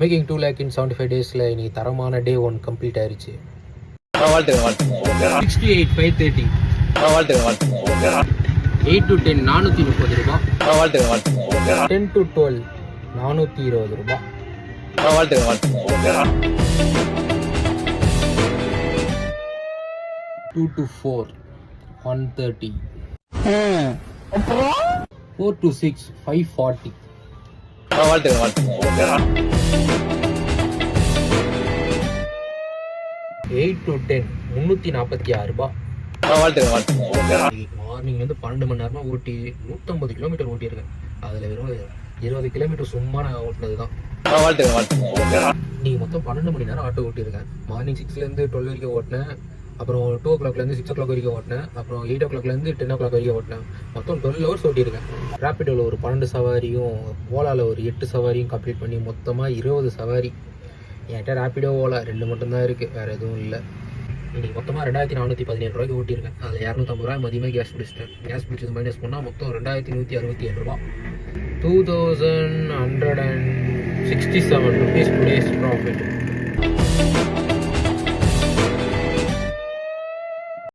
Making 2 lakh in 75 daysல இன்னைக்கு தரமான டே 1 complete ஆயிருச்சு. வாழ்த்துக்கள். 68 530. வாழ்த்துக்கள். 8 to 10 430 ரூபாய். வாழ்த்துக்கள். 10 to 12 420 ரூபாய். வாழ்த்துக்கள். 2 to 4 130. 4 to 6 540. வாழ்த்துக்கள். 8 to 10 346 ரூபாய். வாழ்த்துக்கள். மார்னிங் வந்து 12 மணி நேரமா ஓட்டி 150 கிலோமீட்டர் ஓட்டியிருக்கேன். அதில் வெறும் 20 கிலோமீட்டர் சும்மா நான் ஓட்டினது தான். வாழ்த்துக்கள். நீங்கள் மொத்தம் 12 மணி நேரம் ஆட்டோ ஓட்டியிருக்கேன். மார்னிங் 6லேருந்து 12 வரைக்கும் ஓட்டினேன். அப்புறம் 2 o'clockலேருந்து 6 o'clock வரைக்கும் ஓட்டினேன். அப்புறம் 8 o'clockலேருந்து 10 o'clock வரைக்கும் ஓட்டினேன். மொத்தம் 12 hours ஓட்டியிருக்கேன். ரேப்பிடோவில் ஒரு 12 சவாரியும் ஓலாவில் ஒரு 8 சவாரியும் கம்ப்ளீட் பண்ணி மொத்தமாக 20 சவாரி. என்கிட்ட ரேப்பிடோ ஓலா 2 மட்டும்தான் இருக்குது, வேறு எதுவும் இல்லை. இன்றைக்கி மொத்தமாக 2417 ரூபாய்க்கு ஓட்டியிருக்கேன். அதில் 250 ரூபாய் மதியமாக கேஸ் பிடிச்சிட்டேன். கேஸ் பிடிச்சது மைனஸ் பண்ணால் மொத்தம் 2167 ரூபா. 2167 rupees டுடேஸ் ப்ராஃபிட்.